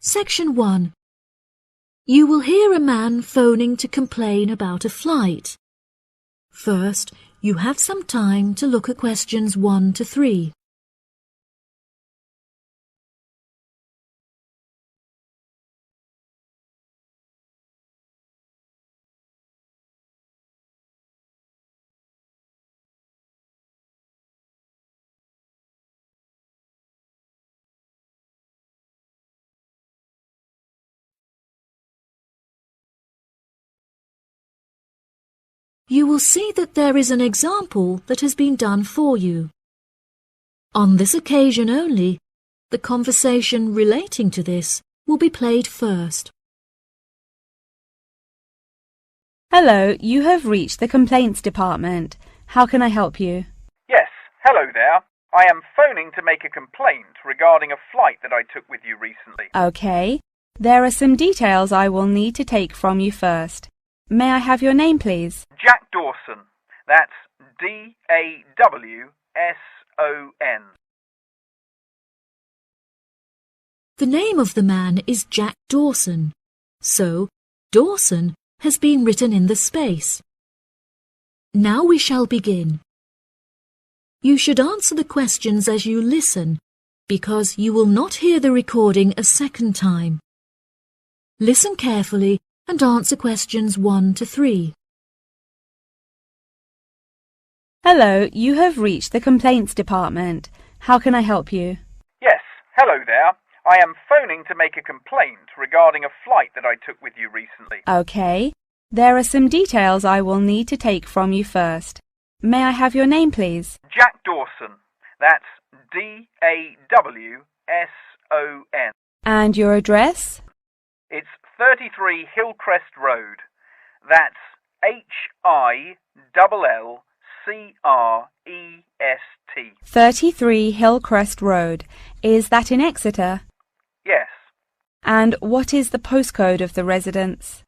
Section 1. You will hear a man phoning to complain about a flight. First, you have some time to look at questions 1 to 3. You will see that there is an example that has been done for you. On this occasion only, the conversation relating to this will be played first. Hello, you have reached the complaints department. How can I help you? Yes, hello there. I am phoning to make a complaint regarding a flight that I took with you recently. Okay. There are some details I will need to take from you first. May I have your name, please? Jack Dawson. That's D-A-W-S-O-N. The name of the man is Jack Dawson, so Dawson has been written in the space. Now we shall begin. You should answer the questions as you listen, because you will not hear the recording a second time. Listen carefully and answer questions 1 to 3. Hello, you have reached the complaints department. How can I help you? Yes, hello there. I am phoning to make a complaint regarding a flight that I took with you recently. Okay. There are some details I will need to take from you first. May I have your name, please? Jack Dawson. That's D-A-W-S-O-N. And your address? It's 33 Hillcrest Road. That's Hillcrest. 33 Hillcrest Road. Is that in Exeter? Yes. And what is the postcode of the residence?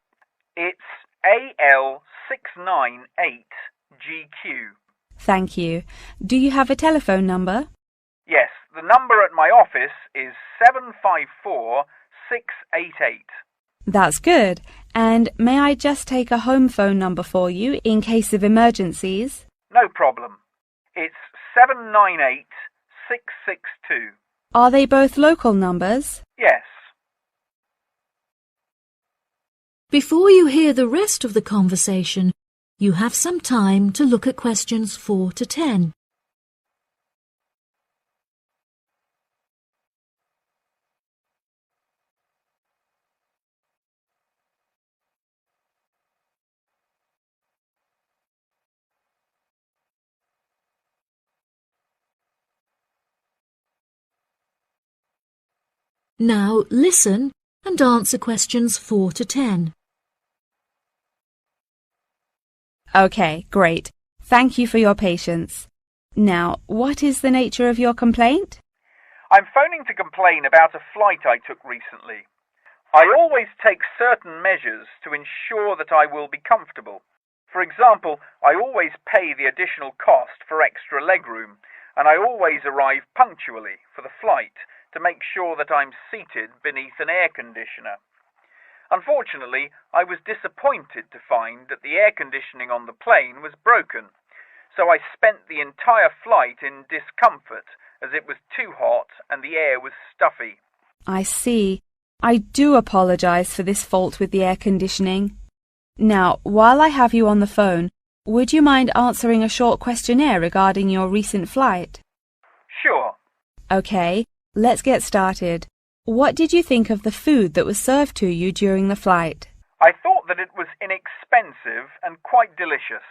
It's AL698GQ. Thank you. Do you have a telephone number? Yes, the number at my office is 754688. That's good. And may I just take a home phone number for you in case of emergencies? No problem. It's 798662. Are they both local numbers? Yes. Before you hear the rest of the conversation, you have some time to look at questions 4 to 10. Now listen and answer questions 4 to 10. Okay, great. Thank you for your patience. Now, what is the nature of your complaint? I'm phoning to complain about a flight I took recently. I always take certain measures to ensure that I will be comfortable. For example, I always pay the additional cost for extra legroom, and I always arrive punctually for the flight to make sure that I'm seated beneath an air conditioner. Unfortunately, I was disappointed to find that the air conditioning on the plane was broken, so I spent the entire flight in discomfort as it was too hot and the air was stuffy. I see. I do apologize for this fault with the air conditioning. Now, while I have you on the phone, would you mind answering a short questionnaire regarding your recent flight? Sure. Okay, let's get started. What did you think of the food that was served to you during the flight? I thought that it was inexpensive and quite delicious.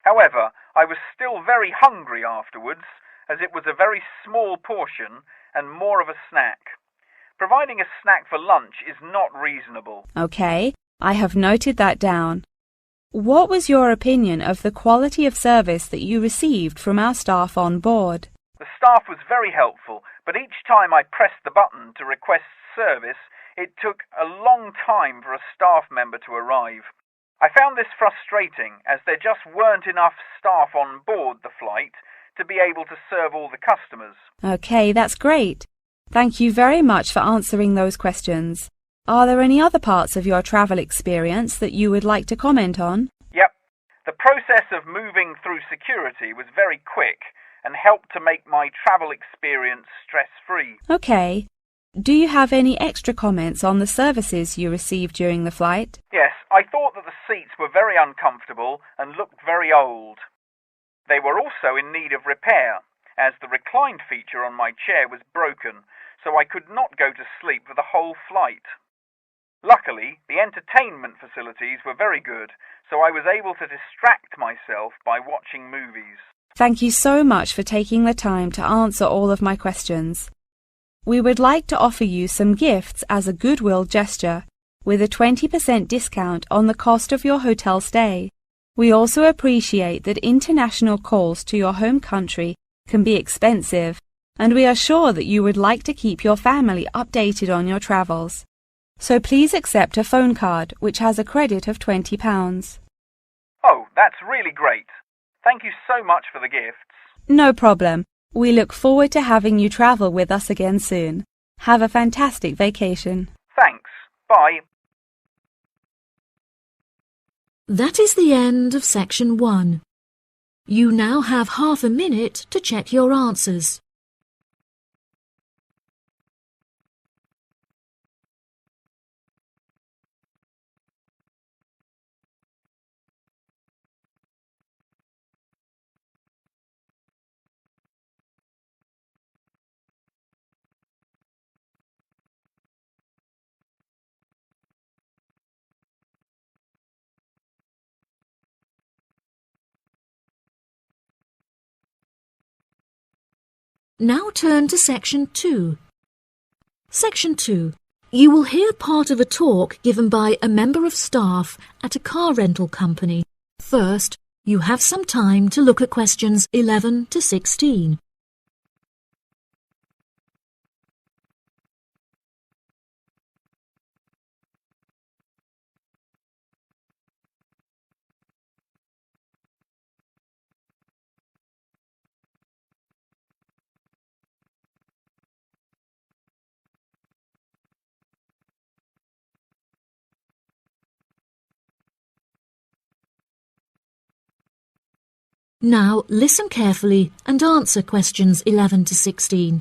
However, I was still very hungry afterwards, as it was a very small portion and more of a snack. Providing a snack for lunch is not reasonable. Okay, I have noted that down. What was your opinion of the quality of service that you received from our staff on board? The staff was very helpful, but each time I pressed the button to request service, it took a long time for a staff member to arrive. I found this frustrating, as there just weren't enough staff on board the flight to be able to serve all the customers. Okay, that's great. Thank you very much for answering those questions. Are there any other parts of your travel experience that you would like to comment on? Yep. The process of moving through security was very quick and helped to make my travel experience stress-free. Okay. Do you have any extra comments on the services you received during the flight? Yes, I thought that the seats were very uncomfortable and looked very old. They were also in need of repair, as the reclined feature on my chair was broken, so I could not go to sleep for the whole flight. Luckily, the entertainment facilities were very good, so I was able to distract myself by watching movies. Thank you so much for taking the time to answer all of my questions. We would like to offer you some gifts as a goodwill gesture, with a 20% discount on the cost of your hotel stay. We also appreciate that international calls to your home country can be expensive, and we are sure that you would like to keep your family updated on your travels. So please accept a phone card which has a credit of £20. Oh, that's really great. Thank you so much for the gifts. No problem. We look forward to having you travel with us again soon. Have a fantastic vacation. Thanks. Bye. That is the end of section 1. You now have half a minute to check your answers. Now turn to section 2. Section 2. You will hear part of a talk given by a member of staff at a car rental company. First, you have some time to look at questions 11 to 16. Now listen carefully and answer questions 11 to 16.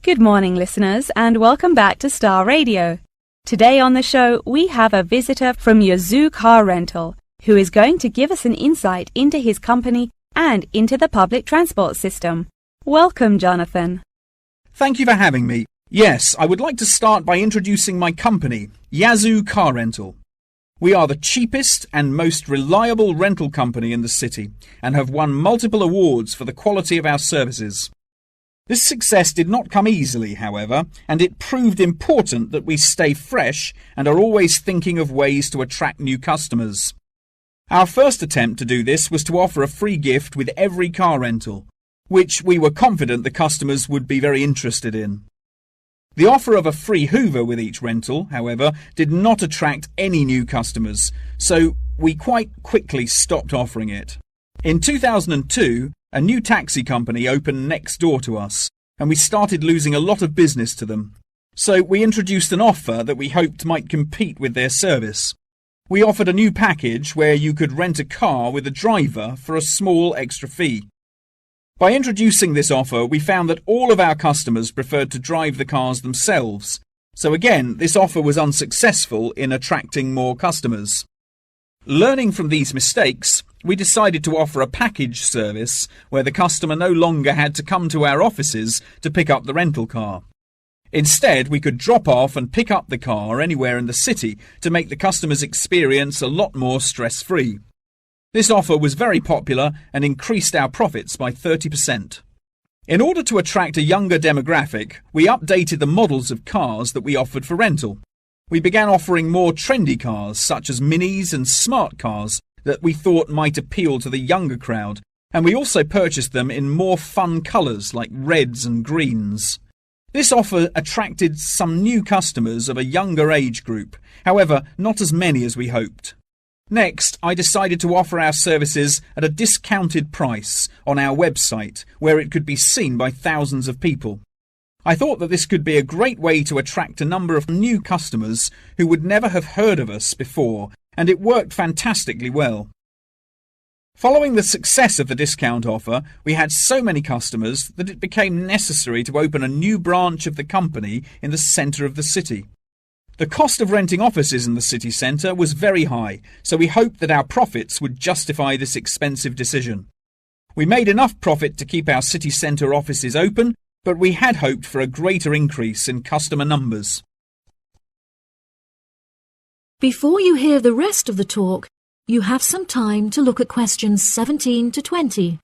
Good morning, listeners, and welcome back to Star Radio. Today on the show, we have a visitor from Yazoo Car Rental, who is going to give us an insight into his company and into the public transport system. Welcome, Jonathan. Thank you for having me. Yes, I would like to start by introducing my company, Yazoo Car Rental. We are the cheapest and most reliable rental company in the city and have won multiple awards for the quality of our services. This success did not come easily, however, and it proved important that we stay fresh and are always thinking of ways to attract new customers. Our first attempt to do this was to offer a free gift with every car rental, which we were confident the customers would be very interested in. The offer of a free Hoover with each rental, however, did not attract any new customers, so we quite quickly stopped offering it. In 2002, a new taxi company opened next door to us, and we started losing a lot of business to them. So we introduced an offer that we hoped might compete with their service. We offered a new package where you could rent a car with a driver for a small extra fee. By introducing this offer, we found that all of our customers preferred to drive the cars themselves. So again, this offer was unsuccessful in attracting more customers. Learning from these mistakes, we decided to offer a package service where the customer no longer had to come to our offices to pick up the rental car. Instead, we could drop off and pick up the car anywhere in the city to make the customer's experience a lot more stress-free. This offer was very popular and increased our profits by 30%. In order to attract a younger demographic, we updated the models of cars that we offered for rental. We began offering more trendy cars such as minis and smart cars that we thought might appeal to the younger crowd, and we also purchased them in more fun colours like reds and greens. This offer attracted some new customers of a younger age group, however, not as many as we hoped. Next, I decided to offer our services at a discounted price on our website, where it could be seen by thousands of people. I thought that this could be a great way to attract a number of new customers who would never have heard of us before, and it worked fantastically well. Following the success of the discount offer, we had so many customers that it became necessary to open a new branch of the company in the centre of the city. The cost of renting offices in the city centre was very high, so we hoped that our profits would justify this expensive decision. We made enough profit to keep our city centre offices open, but we had hoped for a greater increase in customer numbers. Before you hear the rest of the talk, you have some time to look at questions 17 to 20.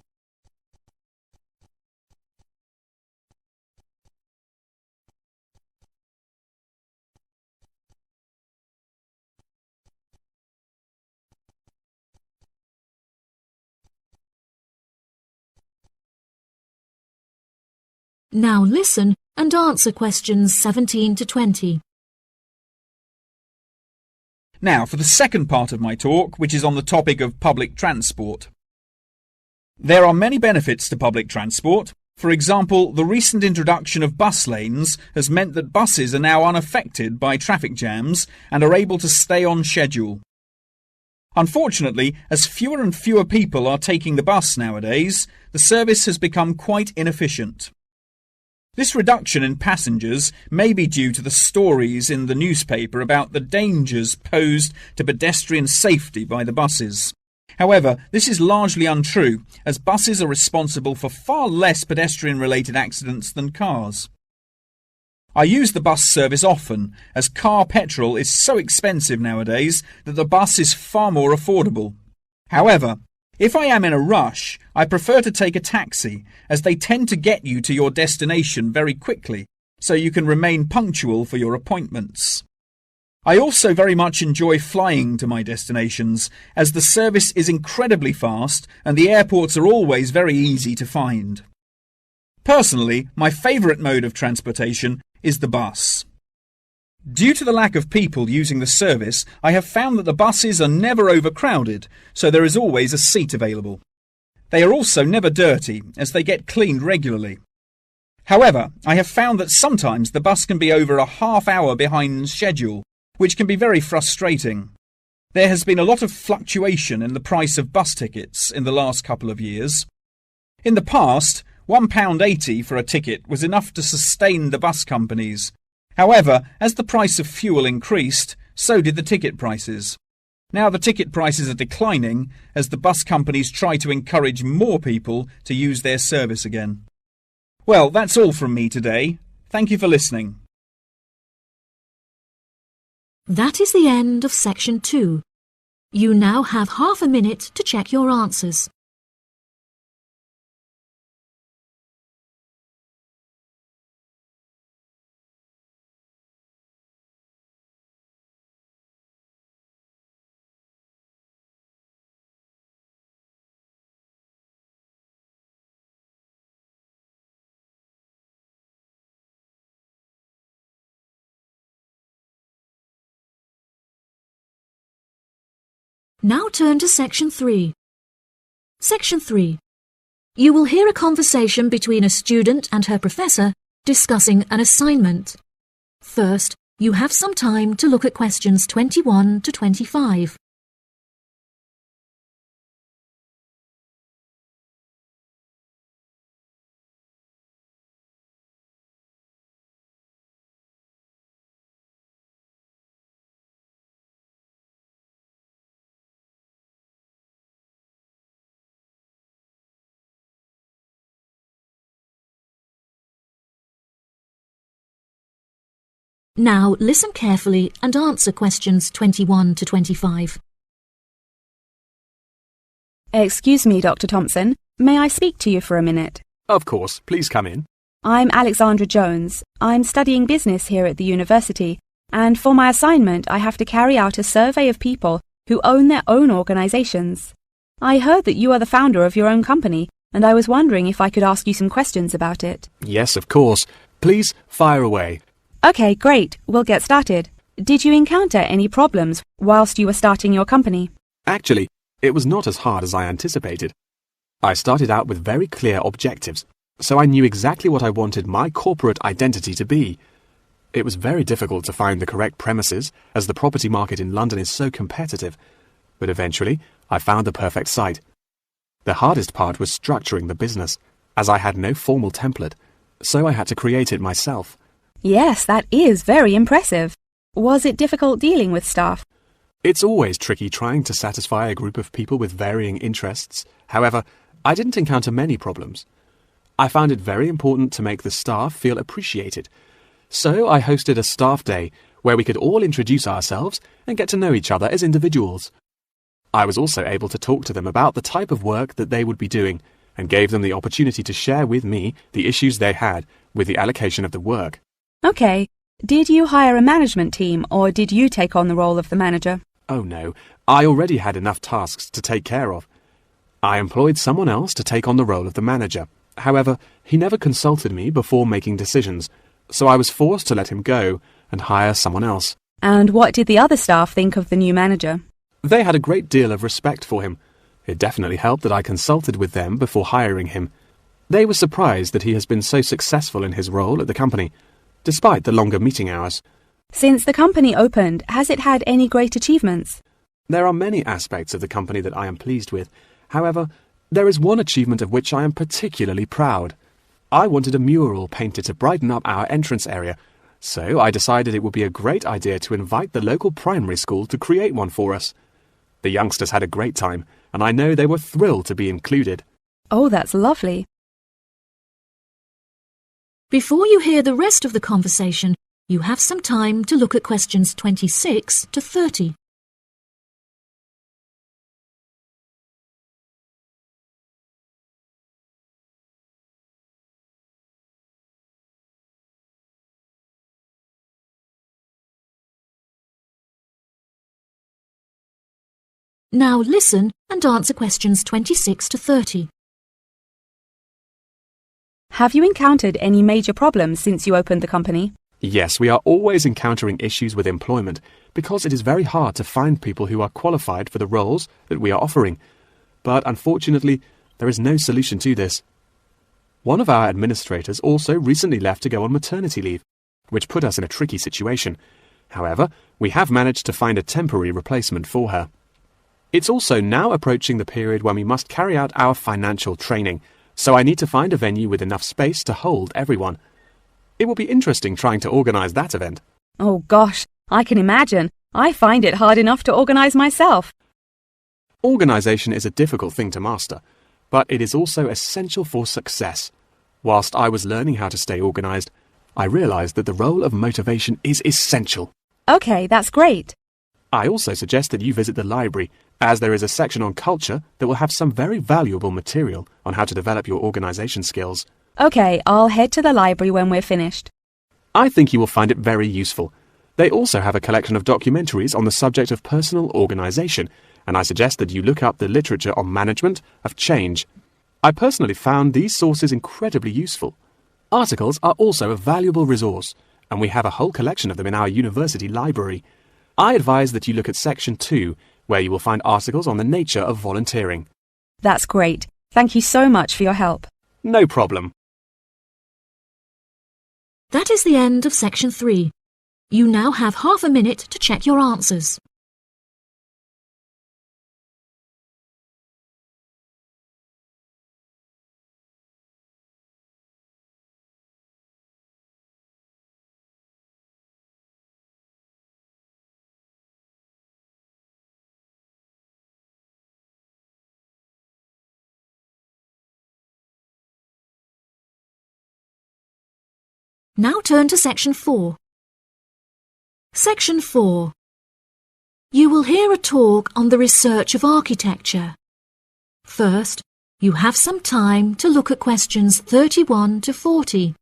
Now listen and answer questions 17 to 20. Now for the second part of my talk, which is on the topic of public transport. There are many benefits to public transport. For example, the recent introduction of bus lanes has meant that buses are now unaffected by traffic jams and are able to stay on schedule. Unfortunately, as fewer and fewer people are taking the bus nowadays, the service has become quite inefficient. This reduction in passengers may be due to the stories in the newspaper about the dangers posed to pedestrian safety by the buses. However, this is largely untrue, as buses are responsible for far less pedestrian-related accidents than cars. I use the bus service often, as car petrol is so expensive nowadays that the bus is far more affordable. However, if I am in a rush, I prefer to take a taxi, as they tend to get you to your destination very quickly, so you can remain punctual for your appointments. I also very much enjoy flying to my destinations, as the service is incredibly fast and the airports are always very easy to find. Personally, my favourite mode of transportation is the bus. Due to the lack of people using the service, I have found that the buses are never overcrowded, so there is always a seat available. They are also never dirty, as they get cleaned regularly. However, I have found that sometimes the bus can be over a half hour behind schedule, which can be very frustrating. There has been a lot of fluctuation in the price of bus tickets in the last couple of years. In the past, £1.80 for a ticket was enough to sustain the bus companies. However, as the price of fuel increased, so did the ticket prices. Now the ticket prices are declining as the bus companies try to encourage more people to use their service again. Well, that's all from me today. Thank you for listening. That is the end of section 2. You now have half a minute to check your answers. Now turn to section 3. Section 3. You will hear a conversation between a student and her professor discussing an assignment. First, you have some time to look at questions 21 to 25. Now listen carefully and answer questions 21 to 25. Excuse me, Dr. Thompson. May I speak to you for a minute? Of course. Please come in. I'm Alexandra Jones. I'm studying business here at the university, and for my assignment I have to carry out a survey of people who own their own organisations. I heard that you are the founder of your own company, and I was wondering if I could ask you some questions about it. Yes, of course. Please fire away. Okay, great. We'll get started. Did you encounter any problems whilst you were starting your company? Actually, it was not as hard as I anticipated. I started out with very clear objectives, so I knew exactly what I wanted my corporate identity to be. It was very difficult to find the correct premises, as the property market in London is so competitive, but eventually I found the perfect site. The hardest part was structuring the business, as I had no formal template, so I had to create it myself. Yes, that is very impressive. Was it difficult dealing with staff? It's always tricky trying to satisfy a group of people with varying interests. However, I didn't encounter many problems. I found it very important to make the staff feel appreciated. So I hosted a staff day where we could all introduce ourselves and get to know each other as individuals. I was also able to talk to them about the type of work that they would be doing and gave them the opportunity to share with me the issues they had with the allocation of the work. Okay. Did you hire a management team or did you take on the role of the manager? Oh no, I already had enough tasks to take care of. I employed someone else to take on the role of the manager. However, he never consulted me before making decisions, so I was forced to let him go and hire someone else. And what did the other staff think of the new manager? They had a great deal of respect for him. It definitely helped that I consulted with them before hiring him. They were surprised that he has been so successful in his role at the company, despite the longer meeting hours. Since the company opened, has it had any great achievements? There are many aspects of the company that I am pleased with. However, there is one achievement of which I am particularly proud. I wanted a mural painted to brighten up our entrance area, so I decided it would be a great idea to invite the local primary school to create one for us. The youngsters had a great time, and I know they were thrilled to be included. Oh, that's lovely. Before you hear the rest of the conversation, you have some time to look at questions 26 to 30. Now listen and answer questions 26 to 30. Have you encountered any major problems since you opened the company? Yes, we are always encountering issues with employment because it is very hard to find people who are qualified for the roles that we are offering. But unfortunately, there is no solution to this. One of our administrators also recently left to go on maternity leave, which put us in a tricky situation. However, we have managed to find a temporary replacement for her. It's also now approaching the period when we must carry out our financial training, so I need to find a venue with enough space to hold everyone. It will be interesting trying to organise that event. Oh gosh, I can imagine. I find it hard enough to organise myself. Organisation is a difficult thing to master, but it is also essential for success. Whilst I was learning how to stay organised, I realised that the role of motivation is essential. Okay, that's great. I also suggest that you visit the library, as there is a section on culture that will have some very valuable material on how to develop your organisation skills. Okay, I'll head to the library when we're finished. I think you will find it very useful. They also have a collection of documentaries on the subject of personal organisation, and I suggest that you look up the literature on management of change. I personally found these sources incredibly useful. Articles are also a valuable resource, and we have a whole collection of them in our university library. I advise that you look at Section 2, where you will find articles on the nature of volunteering. That's great. Thank you so much for your help. No problem. That is the end of section 3. You now have half a minute to check your answers. Now turn to section 4. Section 4. You will hear a talk on the research of architecture. First, you have some time to look at questions 31 to 40.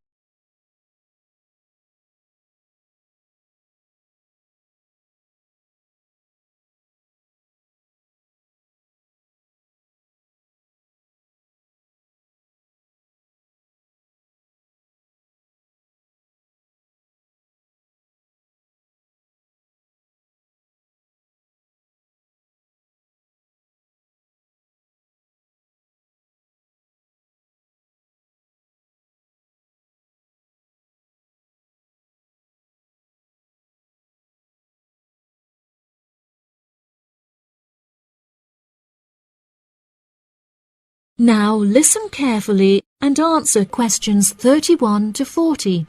Now listen carefully and answer questions 31 to 40.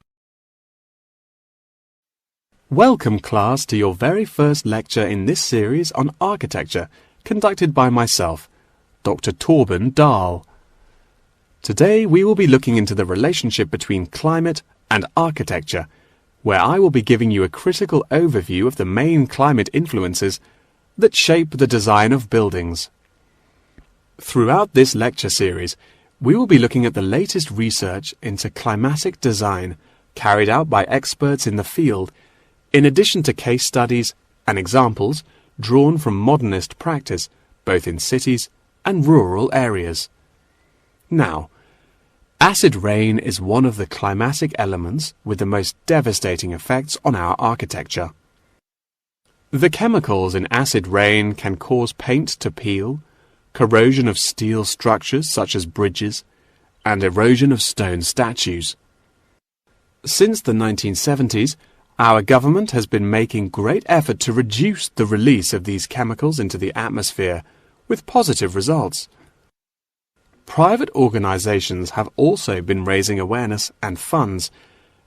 Welcome, class, to your very first lecture in this series on architecture, conducted by myself, Dr. Torben Dahl. Today we will be looking into the relationship between climate and architecture, where I will be giving you a critical overview of the main climate influences that shape the design of buildings. Throughout this lecture series, we will be looking at the latest research into climatic design carried out by experts in the field, in addition to case studies and examples drawn from modernist practice, both in cities and rural areas. Now, acid rain is one of the climatic elements with the most devastating effects on our architecture. The chemicals in acid rain can cause paint to peel, corrosion of steel structures such as bridges, and erosion of stone statues. Since the 1970s, our government has been making great effort to reduce the release of these chemicals into the atmosphere, with positive results. Private organizations have also been raising awareness and funds,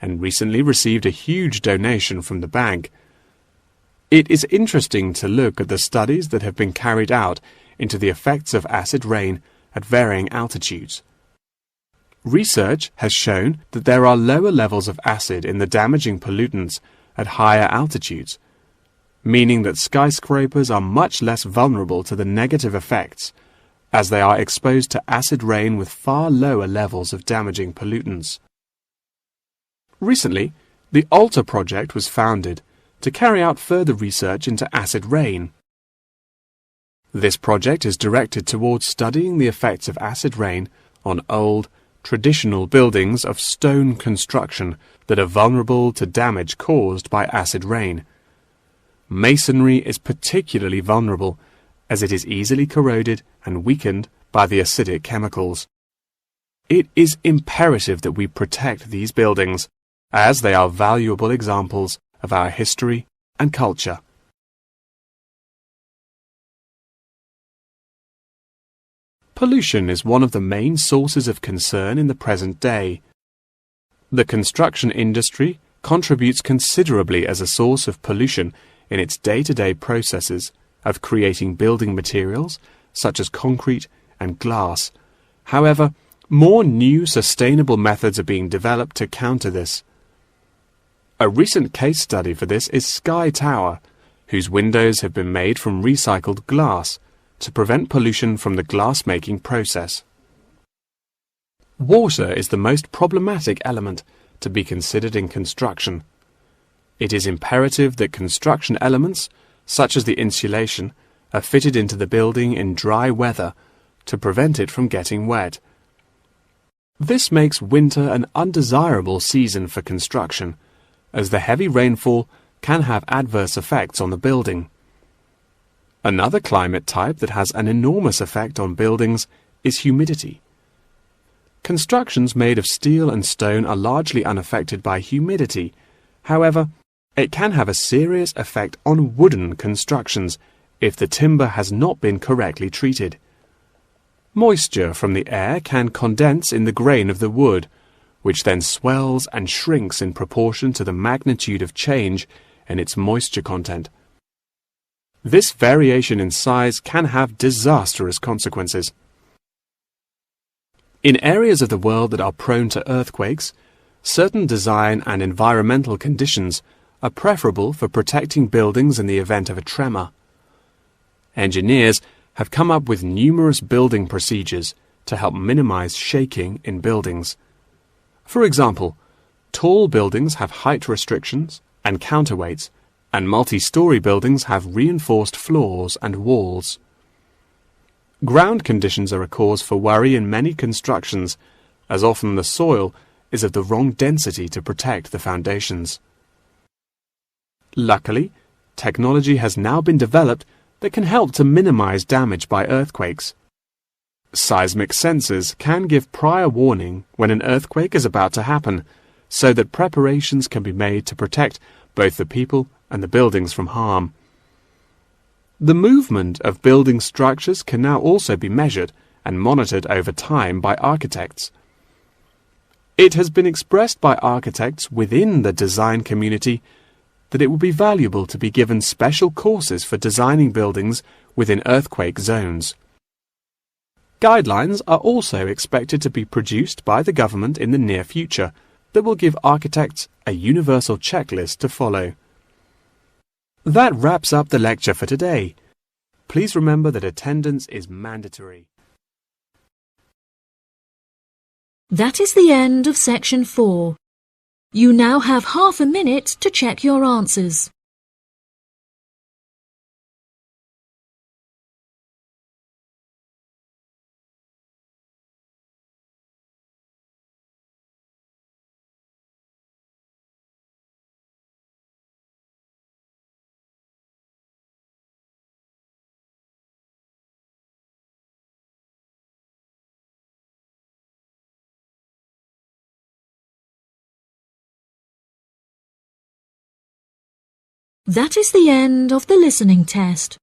and recently received a huge donation from the bank. It is interesting to look at the studies that have been carried out into the effects of acid rain at varying altitudes. Research has shown that there are lower levels of acid in the damaging pollutants at higher altitudes, meaning that skyscrapers are much less vulnerable to the negative effects, as they are exposed to acid rain with far lower levels of damaging pollutants. Recently, the ALTA project was founded to carry out further research into acid rain. This project is directed towards studying the effects of acid rain on old, traditional buildings of stone construction that are vulnerable to damage caused by acid rain. Masonry is particularly vulnerable as it is easily corroded and weakened by the acidic chemicals. It is imperative that we protect these buildings, as they are valuable examples of our history and culture. Pollution is one of the main sources of concern in the present day. The construction industry contributes considerably as a source of pollution in its day-to-day processes of creating building materials such as concrete and glass. However, more new sustainable methods are being developed to counter this. A recent case study for this is Sky Tower, whose windows have been made from recycled glass to prevent pollution from the glass-making process. Water is the most problematic element to be considered in construction. It is imperative that construction elements, such as the insulation, are fitted into the building in dry weather to prevent it from getting wet. This makes winter an undesirable season for construction, as the heavy rainfall can have adverse effects on the building. Another climate type that has an enormous effect on buildings is humidity. Constructions made of steel and stone are largely unaffected by humidity. However, it can have a serious effect on wooden constructions if the timber has not been correctly treated. Moisture from the air can condense in the grain of the wood, which then swells and shrinks in proportion to the magnitude of change in its moisture content. This variation in size can have disastrous consequences. In areas of the world that are prone to earthquakes, certain design and environmental conditions are preferable for protecting buildings in the event of a tremor. Engineers have come up with numerous building procedures to help minimize shaking in buildings. For example, tall buildings have height restrictions and counterweights, and multi-story buildings have reinforced floors and walls. Ground conditions are a cause for worry in many constructions, as often the soil is of the wrong density to protect the foundations. Luckily, technology has now been developed that can help to minimize damage by earthquakes. Seismic sensors can give prior warning when an earthquake is about to happen, so that preparations can be made to protect both the people and the buildings from harm. The movement of building structures can now also be measured and monitored over time by architects. It has been expressed by architects within the design community that it would be valuable to be given special courses for designing buildings within earthquake zones. Guidelines are also expected to be produced by the government in the near future that will give architects a universal checklist to follow. That wraps up the lecture for today. Please remember that attendance is mandatory. That is the end of section 4. You now have half a minute to check your answers. That is the end of the listening test.